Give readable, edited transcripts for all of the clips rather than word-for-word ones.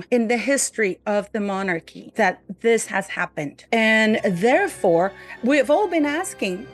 time in the history of the monarchy that this has happened. And therefore, we've all been asking,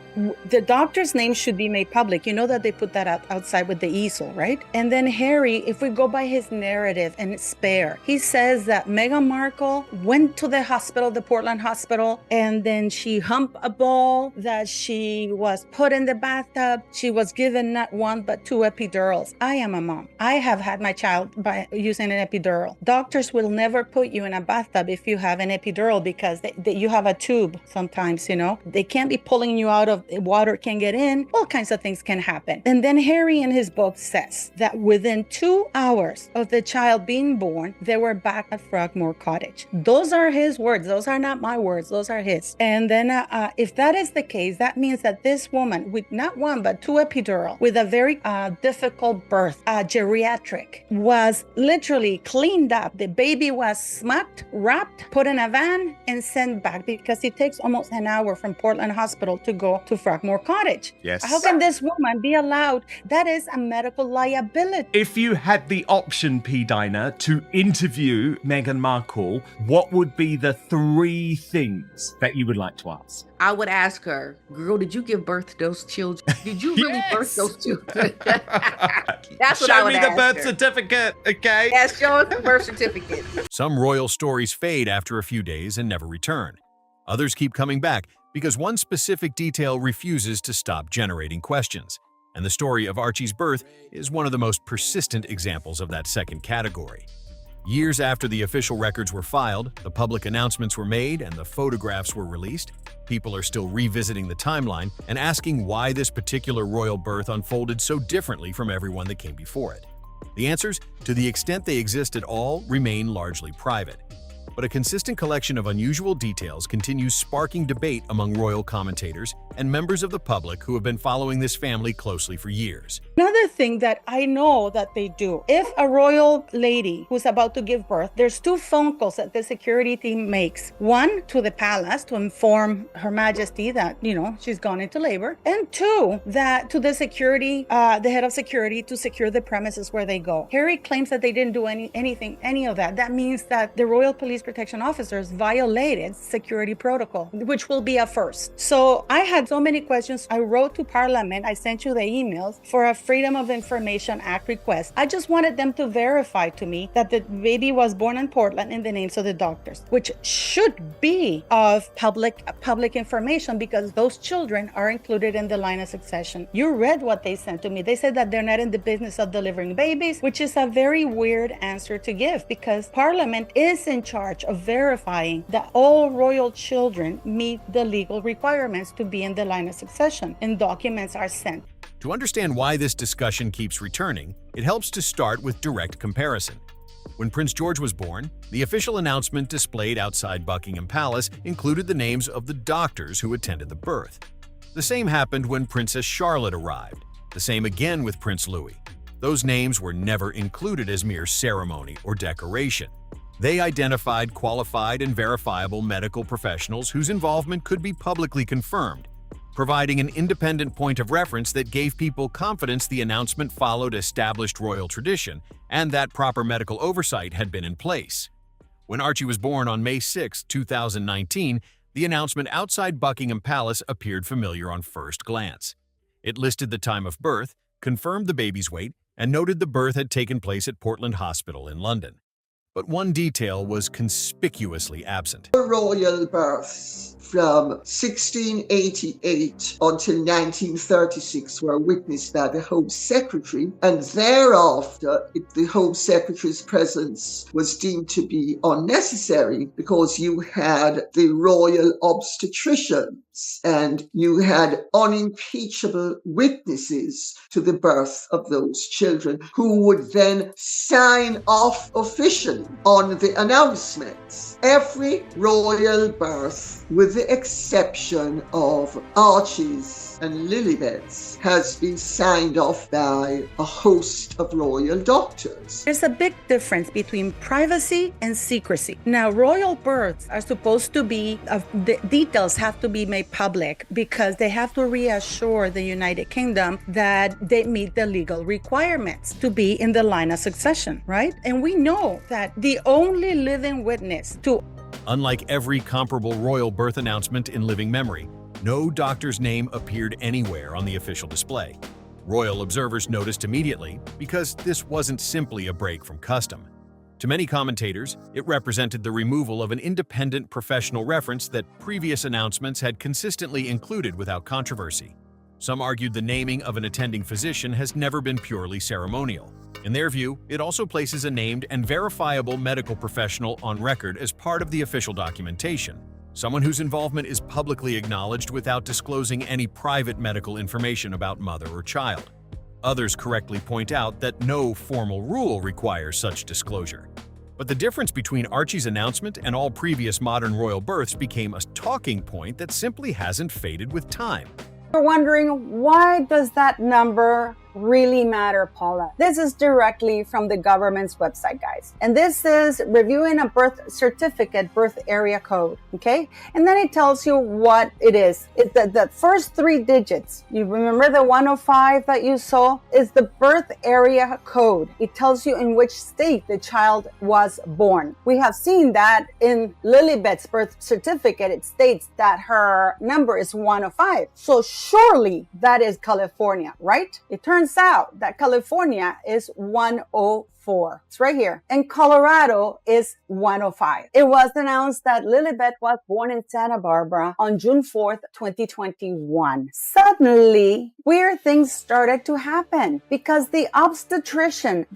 the doctor's name should be made public. You know that they put that outside with the easel, right? And then Harry, if we go by his narrative and spare, he says that Meghan Markle went to the hospital, the Portland hospital, and then she humped a ball, that she was put in the bathtub. She was given not one, but 2 epidurals. I am a mom. I have had my child by using an epidural. Doctors will never put you in a bathtub if you have an epidural because you have a tube sometimes, you know. They can't be pulling you out of water, can get in, all kinds of things can happen. And then Harry in his book says that within 2 hours of the child being born, they were back at Frogmore Cottage. Those are his words. Those are not my words. Those are his. And then if that is the case, that means that this woman with not 1, but 2 epidural, with a very difficult birth, geriatric, was literally cleaned up. The baby was smucked, wrapped, put in a van, and sent back because it takes almost an hour from Portland Hospital to go to Frogmore Cottage. Yes. How can this woman be allowed? That is a medical liability. If you had the option, P. Diner, to interview Meghan Markle, what would be the 3 things that you would like to ask? I would ask her, girl, did you give birth to those children? Did you really birth those children? That's what I would ask her. Show me the birth certificate, okay? Yeah, show us the birth certificate. Some royal stories fade after a few days and never return. Others keep coming back because one specific detail refuses to stop generating questions. And the story of Archie's birth is one of the most persistent examples of that second category. Years after the official records were filed, the public announcements were made, and the photographs were released, people are still revisiting the timeline and asking why this particular royal birth unfolded so differently from everyone that came before it. The answers, to the extent they exist at all, remain largely private. But a consistent collection of unusual details continues sparking debate among royal commentators and members of the public who have been following this family closely for years. Another thing that I know that they do, if a royal lady who's about to give birth, there's 2 phone calls that the security team makes. 1 to the palace to inform Her Majesty that, you know, she's gone into labor. And 2, that to the security, the head of security, to secure the premises where they go. Harry claims that they didn't do any of that. That means that the royal police protection officers violated security protocol, which will be a first. So I had so many questions. I wrote to Parliament. I sent you the emails for a Freedom of Information Act request. I just wanted them to verify to me that the baby was born in Portland in the names of the doctors, which should be of public information because those children are included in the line of succession. You read what they sent to me. They said that they're not in the business of delivering babies, which is a very weird answer to give because Parliament is in charge of verifying that all royal children meet the legal requirements to be in the line of succession, and documents are sent. To understand why this discussion keeps returning, it helps to start with direct comparison. When Prince George was born, the official announcement displayed outside Buckingham Palace included the names of the doctors who attended the birth. The same happened when Princess Charlotte arrived. The same again with Prince Louis. Those names were never included as mere ceremony or decoration. They identified qualified and verifiable medical professionals whose involvement could be publicly confirmed, providing an independent point of reference that gave people confidence the announcement followed established royal tradition and that proper medical oversight had been in place. When Archie was born on May 6, 2019, the announcement outside Buckingham Palace appeared familiar on first glance. It listed the time of birth, confirmed the baby's weight, and noted the birth had taken place at Portland Hospital in London. But one detail was conspicuously absent. Royal births from 1688 until 1936 were witnessed by the Home Secretary, and thereafter, if the Home Secretary's presence was deemed to be unnecessary because you had the royal obstetricians and you had unimpeachable witnesses to the birth of those children who would then sign off officially on the announcements. Every royal birth, with the exception of Archie's, Archie's and Lilibet's has been signed off by a host of royal doctors. There's a big difference between privacy and secrecy. Now, royal births are supposed to be, the details have to be made public because they have to reassure the United Kingdom that they meet the legal requirements to be in the line of succession, right? And we know that the only living witness to Unlike every comparable royal birth announcement in living memory, no doctor's name appeared anywhere on the official display. Royal observers noticed immediately because this wasn't simply a break from custom. To many commentators, it represented the removal of an independent professional reference that previous announcements had consistently included without controversy. Some argued the naming of an attending physician has never been purely ceremonial. In their view, it also places a named and verifiable medical professional on record as part of the official documentation, someone whose involvement is publicly acknowledged without disclosing any private medical information about mother or child. Others correctly point out that no formal rule requires such disclosure. But the difference between Archie's announcement and all previous modern royal births became a talking point that simply hasn't faded with time. You're wondering, why does that number really matter, Paula? This is directly from the government's website, guys. And this is reviewing a birth certificate, birth area code, okay? And then it tells you what it is. It's the first 3 digits. You remember the 105 that you saw? Is the birth area code. It tells you in which state the child was born. We have seen that in Lilibet's birth certificate. It states that her number is 105. So surely that is California, right? It turns out that California is 104. It's right here. And Colorado is 105. It was announced that Lilibet was born in Santa Barbara on June 4th, 2021. Suddenly, weird things started to happen because the obstetrician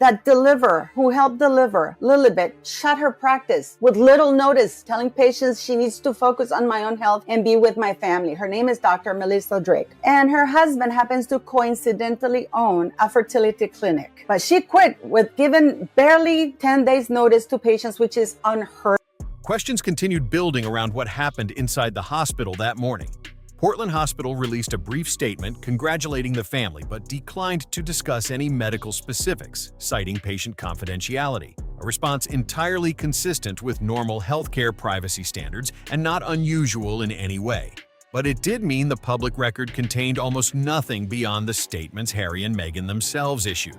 who helped deliver Lilibet shut her practice with little notice, telling patients she needs to focus on my own health and be with my family. Her name is Dr. Melissa Drake. And her husband happens to coincidentally own a fertility clinic. But she quit with given barely 10 days notice to patients, which is unheard. Questions continued building around what happened inside the hospital that morning. Portland Hospital released a brief statement congratulating the family but declined to discuss any medical specifics, citing patient confidentiality, a response entirely consistent with normal healthcare privacy standards and not unusual in any way. But it did mean the public record contained almost nothing beyond the statements Harry and Meghan themselves issued.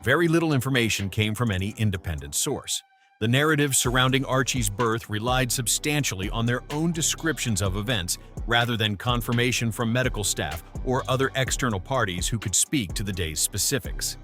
Very little information came from any independent source. The narrative surrounding Archie's birth relied substantially on their own descriptions of events rather than confirmation from medical staff or other external parties who could speak to the day's specifics.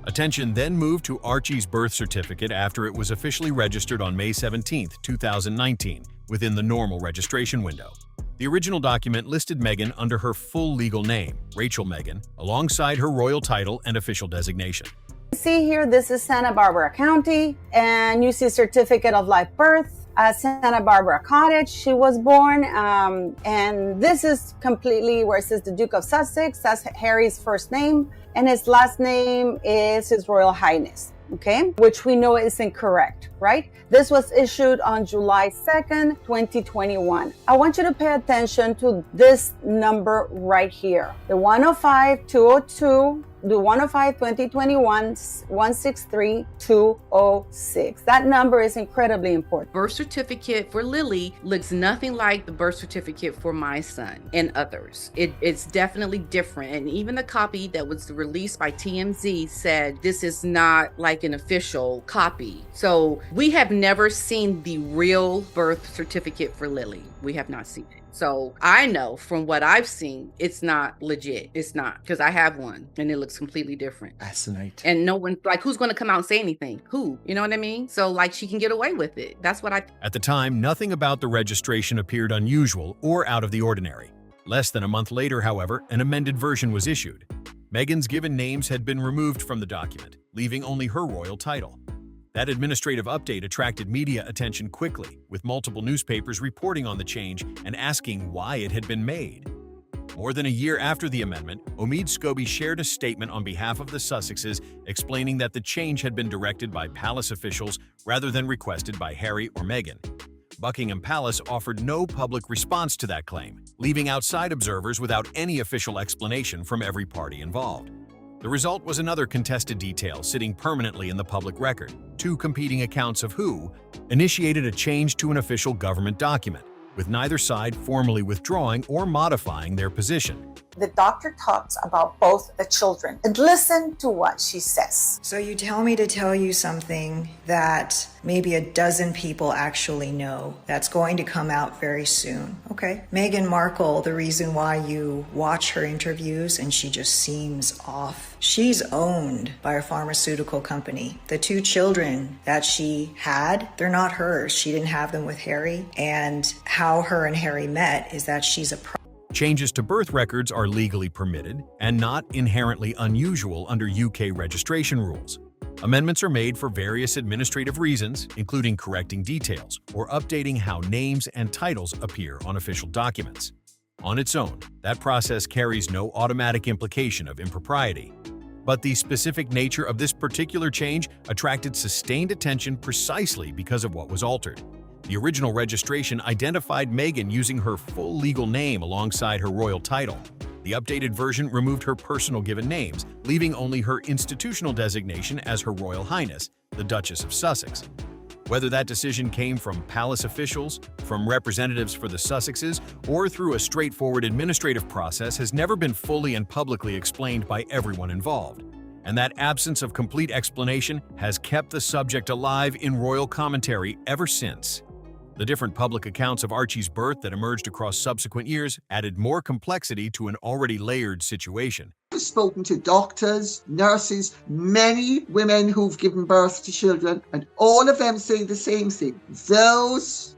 Attention then moved to Archie's birth certificate after it was officially registered on May 17, 2019, within the normal registration window. The original document listed Meghan under her full legal name, Rachel Meghan, alongside her royal title and official designation. See here, this is Santa Barbara County, and you see certificate of live birth, Santa Barbara Cottage, she was born, and this is completely where it says the Duke of Sussex. That's Harry's first name, and his last name is His Royal Highness, okay? Which we know is incorrect, right? This was issued on July 2nd, 2021. I want you to pay attention to this number right here, the 105-202, the 105-2021-163-206. That number is incredibly important. Birth certificate for Lily looks nothing like the birth certificate for my son and others. It's definitely different. And even the copy that was released by TMZ said this is not like an official copy. So we have never seen the real birth certificate for Lily. We have not seen it. So I know from what I've seen, it's not legit. It's not, because I have one and it looks completely different. Fascinating. And no one, like, who's going to come out and say anything? Who? You know what I mean? So, like, she can get away with it. That's what I... At the time, nothing about the registration appeared unusual or out of the ordinary. Less than a month later, however, an amended version was issued. Meghan's given names had been removed from the document, leaving only her royal title. That administrative update attracted media attention quickly, with multiple newspapers reporting on the change and asking why it had been made. More than a year after the amendment, Omid Scobie shared a statement on behalf of the Sussexes explaining that the change had been directed by palace officials rather than requested by Harry or Meghan. Buckingham Palace offered no public response to that claim, leaving outside observers without any official explanation from every party involved. The result was another contested detail sitting permanently in the public record. Two competing accounts of who initiated a change to an official government document, with neither side formally withdrawing or modifying their position. The doctor talks about both the children and listen to what she says. So you tell me to tell you something that maybe a dozen people actually know that's going to come out very soon. Okay. Meghan Markle, the reason why you watch her interviews and she just seems off, she's owned by a pharmaceutical company. The two children that she had, they're not hers. She didn't have them with Harry. And how her and Harry met is that she's a Changes to birth records are legally permitted and not inherently unusual under UK registration rules. Amendments are made for various administrative reasons, including correcting details or updating how names and titles appear on official documents. On its own, that process carries no automatic implication of impropriety. But the specific nature of this particular change attracted sustained attention precisely because of what was altered. The original registration identified Meghan using her full legal name alongside her royal title. The updated version removed her personal given names, leaving only her institutional designation as Her Royal Highness, the Duchess of Sussex. Whether that decision came from palace officials, from representatives for the Sussexes, or through a straightforward administrative process has never been fully and publicly explained by everyone involved. And that absence of complete explanation has kept the subject alive in royal commentary ever since. The different public accounts of Archie's birth that emerged across subsequent years added more complexity to an already layered situation. I've spoken to doctors, nurses, many women who've given birth to children, and all of them say the same thing. Those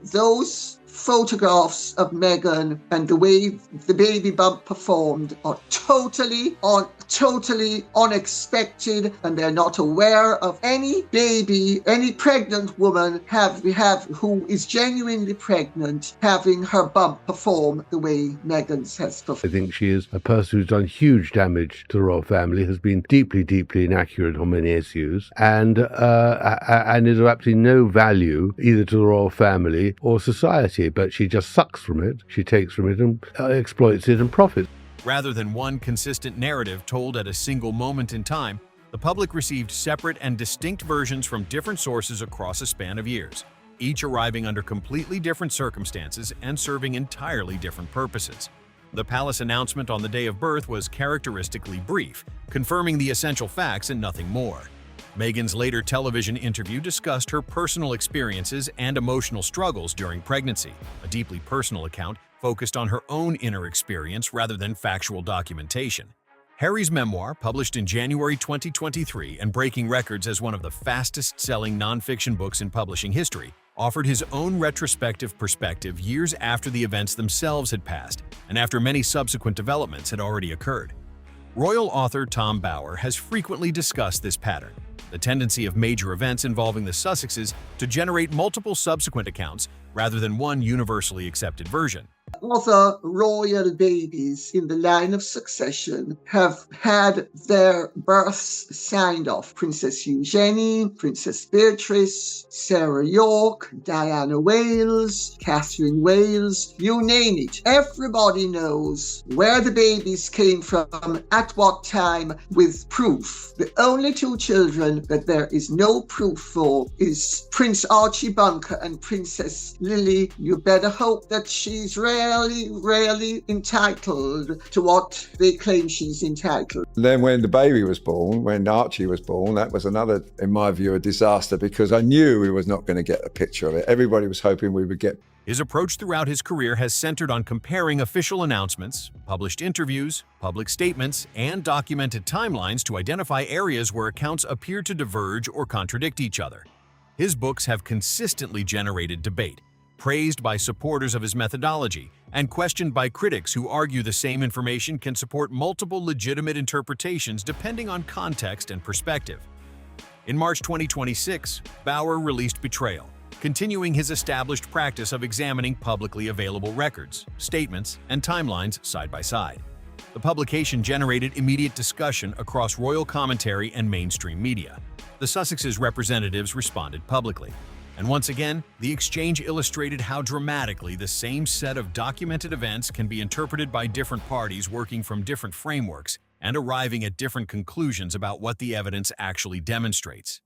photographs of Meghan and the way the baby bump performed are totally unexpected, and they're not aware of any baby, any pregnant woman who is genuinely pregnant having her bump perform the way Meghan's has performed. I think she is a person who's done huge damage to the royal family, has been deeply inaccurate on many issues, and is of absolutely no value either to the royal family or society. But she just sucks from it, she takes from it and exploits it and profits. Rather than one consistent narrative told at a single moment in time, the public received separate and distinct versions from different sources across a span of years, each arriving under completely different circumstances and serving entirely different purposes. The palace announcement on the day of birth was characteristically brief, confirming the essential facts and nothing more. Meghan's later television interview discussed her personal experiences and emotional struggles during pregnancy. A deeply personal account focused on her own inner experience rather than factual documentation. Harry's memoir, published in January 2023 and breaking records as one of the fastest-selling nonfiction books in publishing history, offered his own retrospective perspective years after the events themselves had passed and after many subsequent developments had already occurred. Royal author Tom Bower has frequently discussed this pattern, the tendency of major events involving the Sussexes to generate multiple subsequent accounts rather than one universally accepted version. Other royal babies in the line of succession have had their births signed off. Princess Eugenie, Princess Beatrice, Sarah York, Diana Wales, Catherine Wales, you name it. Everybody knows where the babies came from, at what time, with proof. The only two children that there is no proof for is Prince Archie Bunker and Princess Lily. You better hope that she's rarely entitled to what they claim she's entitled. Then when the baby was born, when Archie was born, that was another, in my view, a disaster, because I knew we was not going to get a picture of it. Everybody was hoping we would get. His approach throughout his career has centered on comparing official announcements, published interviews, public statements, and documented timelines to identify areas where accounts appear to diverge or contradict each other. His books have consistently generated debate, praised by supporters of his methodology, and questioned by critics who argue the same information can support multiple legitimate interpretations depending on context and perspective. In March 2026, Bower released Betrayal, continuing his established practice of examining publicly available records, statements, and timelines side by side. The publication generated immediate discussion across royal commentary and mainstream media. The Sussexes' representatives responded publicly. And once again, the exchange illustrated how dramatically the same set of documented events can be interpreted by different parties working from different frameworks and arriving at different conclusions about what the evidence actually demonstrates.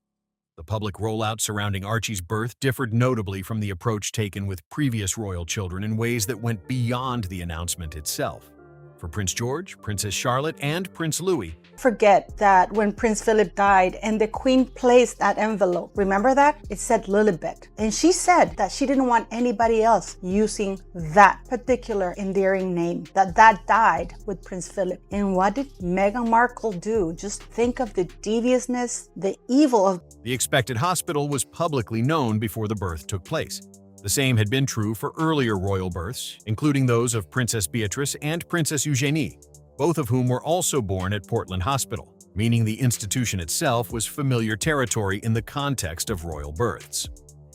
The public rollout surrounding Archie's birth differed notably from the approach taken with previous royal children in ways that went beyond the announcement itself. For Prince George, Princess Charlotte, and Prince Louis, Forget that when Prince Philip died and the Queen placed that envelope, remember that? It said Lilibet. And she said that she didn't want anybody else using that particular endearing name, that died with Prince Philip. And what did Meghan Markle do? Just think of the deviousness, the evil of... The expected hospital was publicly known before the birth took place. The same had been true for earlier royal births, including those of Princess Beatrice and Princess Eugenie, both of whom were also born at Portland Hospital, meaning the institution itself was familiar territory in the context of royal births.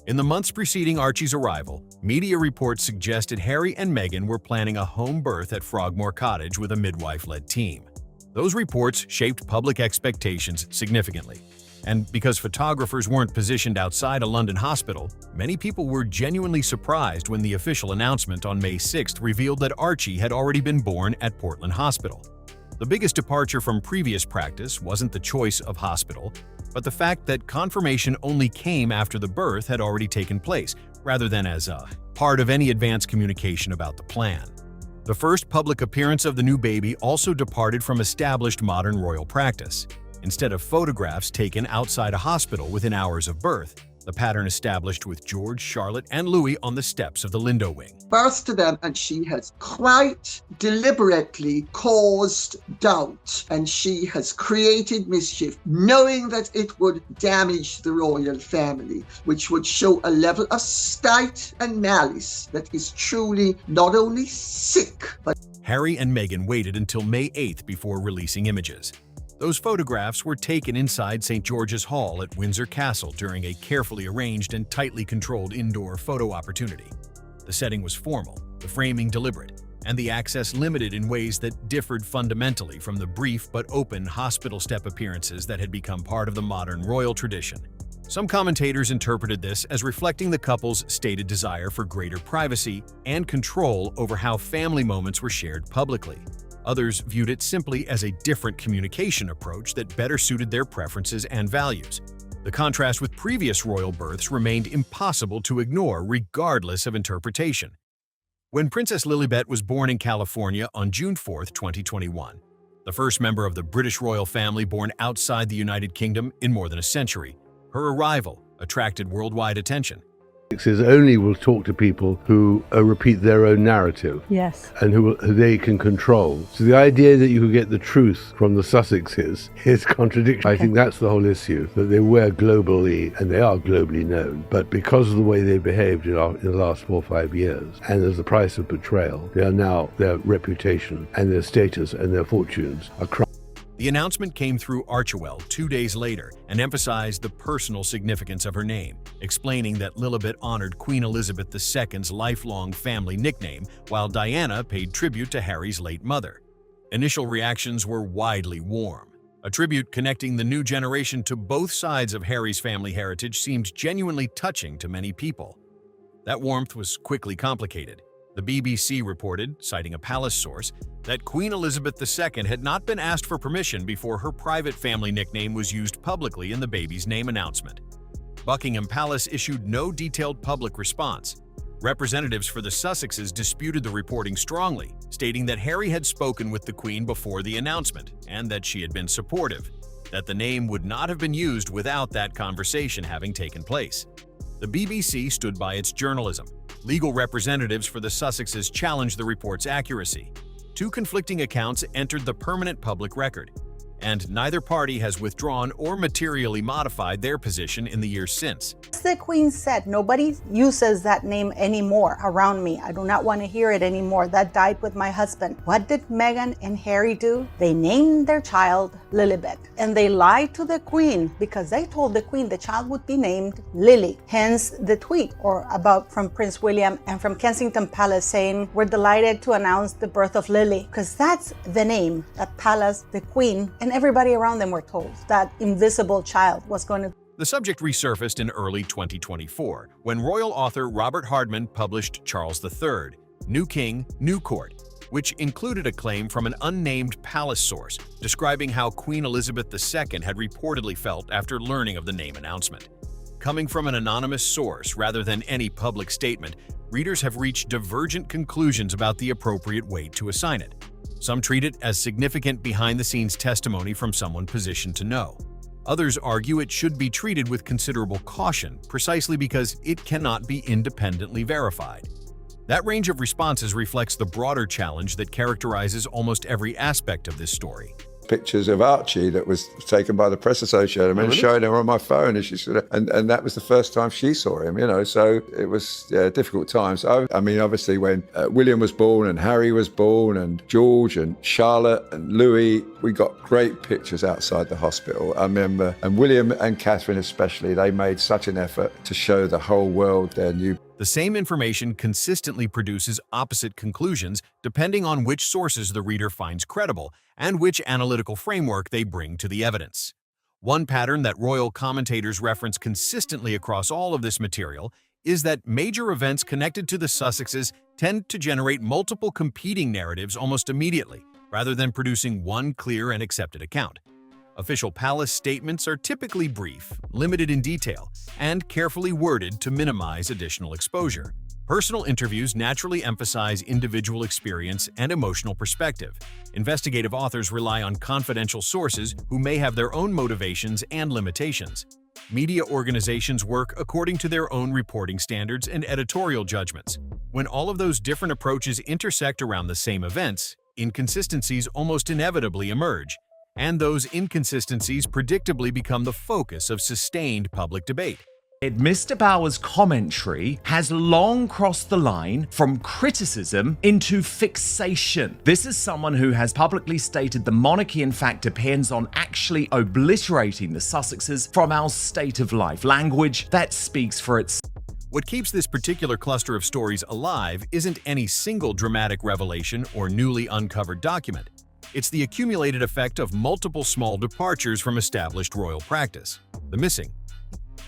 In the months preceding Archie's arrival, media reports suggested Harry and Meghan were planning a home birth at Frogmore Cottage with a midwife-led team. Those reports shaped public expectations significantly. And because photographers weren't positioned outside a London hospital, many people were genuinely surprised when the official announcement on May 6th revealed that Archie had already been born at Portland Hospital. The biggest departure from previous practice wasn't the choice of hospital, but the fact that confirmation only came after the birth had already taken place, rather than as a part of any advance communication about the plan. The first public appearance of the new baby also departed from established modern royal practice. Instead of photographs taken outside a hospital within hours of birth, the pattern established with George, Charlotte, and Louis on the steps of the Lindo wing. Birth to them, and she has quite deliberately caused doubt, and she has created mischief, knowing that it would damage the royal family, which would show a level of spite and malice that is truly not only sick, but... Harry and Meghan waited until May 8th before releasing images. Those photographs were taken inside St. George's Hall at Windsor Castle during a carefully arranged and tightly controlled indoor photo opportunity. The setting was formal, the framing deliberate, and the access limited in ways that differed fundamentally from the brief but open hospital step appearances that had become part of the modern royal tradition. Some commentators interpreted this as reflecting the couple's stated desire for greater privacy and control over how family moments were shared publicly. Others viewed it simply as a different communication approach that better suited their preferences and values. The contrast with previous royal births remained impossible to ignore regardless of interpretation. When Princess Lilibet was born in California on June 4, 2021, the first member of the British royal family born outside the United Kingdom in more than a century, her arrival attracted worldwide attention. Only will talk to people who repeat their own narrative. Yes. And who they can control. So the idea that you could get the truth from the Sussexes is contradictory. I think that's the whole issue, that they were globally, and they are globally known, but because of the way they behaved in the last 4 or 5 years, and as the price of betrayal, they are now, their reputation and their status and their fortunes are crushed. The announcement came through Archewell 2 days later and emphasized the personal significance of her name, explaining that Lilibet honored Queen Elizabeth II's lifelong family nickname, while Diana paid tribute to Harry's late mother. Initial reactions were widely warm. A tribute connecting the new generation to both sides of Harry's family heritage seemed genuinely touching to many people. That warmth was quickly complicated. The BBC reported, citing a palace source, that Queen Elizabeth II had not been asked for permission before her private family nickname was used publicly in the baby's name announcement. Buckingham Palace issued no detailed public response. Representatives for the Sussexes disputed the reporting strongly, stating that Harry had spoken with the Queen before the announcement and that she had been supportive, that the name would not have been used without that conversation having taken place. The BBC stood by its journalism. Legal representatives for the Sussexes challenged the report's accuracy. Two conflicting accounts entered the permanent public record, and neither party has withdrawn or materially modified their position in the years since. The Queen said, nobody uses that name anymore around me. I do not want to hear it anymore. That died with my husband. What did Meghan and Harry do? They named their child Lilibet, and they lied to the Queen because they told the Queen the child would be named Lily. Hence the tweet from Prince William and from Kensington Palace saying, we're delighted to announce the birth of Lily, because that's the name that Palace, the Queen, and everybody around them were told that invisible child was going to. The subject resurfaced in early 2024 when royal author Robert Hardman published Charles III, New King, New Court, which included a claim from an unnamed palace source describing how Queen Elizabeth II had reportedly felt after learning of the name announcement. Coming from an anonymous source rather than any public statement, readers have reached divergent conclusions about the appropriate weight to assign it. Some treat it as significant behind-the-scenes testimony from someone positioned to know. Others argue it should be treated with considerable caution, precisely because it cannot be independently verified. That range of responses reflects the broader challenge that characterizes almost every aspect of this story. Pictures of Archie that was taken by the Press Association and showing her on my phone, and she sort of, and that was the first time she saw him, so it was difficult times. I mean, obviously when William was born and Harry was born and George and Charlotte and Louis, we got great pictures outside the hospital. I remember, and William and Catherine especially, they made such an effort to show the whole world their new. The same information consistently produces opposite conclusions depending on which sources the reader finds credible and which analytical framework they bring to the evidence. One pattern that royal commentators reference consistently across all of this material is that major events connected to the Sussexes tend to generate multiple competing narratives almost immediately, rather than producing one clear and accepted account. Official palace statements are typically brief, limited in detail, and carefully worded to minimize additional exposure. Personal interviews naturally emphasize individual experience and emotional perspective. Investigative authors rely on confidential sources who may have their own motivations and limitations. Media organizations work according to their own reporting standards and editorial judgments. When all of those different approaches intersect around the same events, inconsistencies almost inevitably emerge. And those inconsistencies predictably become the focus of sustained public debate. Mr. Bauer's commentary has long crossed the line from criticism into fixation. This is someone who has publicly stated the monarchy in fact depends on actually obliterating the Sussexes from our state of life, language that speaks for itself. What keeps this particular cluster of stories alive isn't any single dramatic revelation or newly uncovered document. It's the accumulated effect of multiple small departures from established royal practice. The missing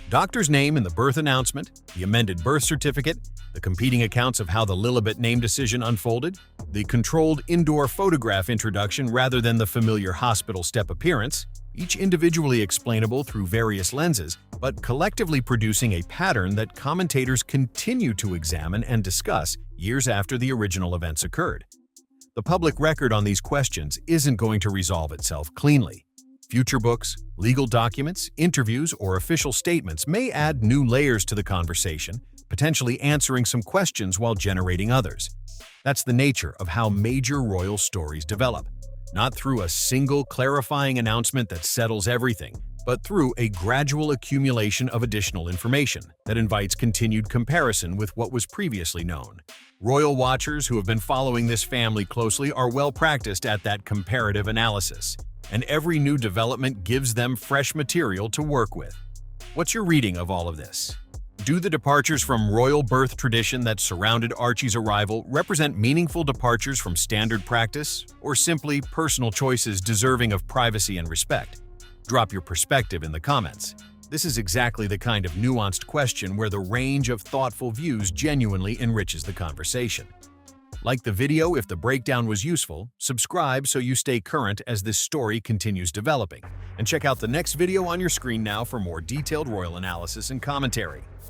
doctor's name in the birth announcement, the amended birth certificate, the competing accounts of how the Lilibet name decision unfolded, the controlled indoor photograph introduction rather than the familiar hospital step appearance, each individually explainable through various lenses, but collectively producing a pattern that commentators continue to examine and discuss years after the original events occurred. The public record on these questions isn't going to resolve itself cleanly. Future books, legal documents, interviews, or official statements may add new layers to the conversation, potentially answering some questions while generating others. That's the nature of how major royal stories develop, not through a single clarifying announcement that settles everything, but through a gradual accumulation of additional information that invites continued comparison with what was previously known. Royal watchers who have been following this family closely are well practiced at that comparative analysis, and every new development gives them fresh material to work with. What's your reading of all of this? Do the departures from royal birth tradition that surrounded Archie's arrival represent meaningful departures from standard practice, or simply personal choices deserving of privacy and respect? Drop your perspective in the comments. This is exactly the kind of nuanced question where the range of thoughtful views genuinely enriches the conversation. Like the video if the breakdown was useful, subscribe so you stay current as this story continues developing, and check out the next video on your screen now for more detailed royal analysis and commentary.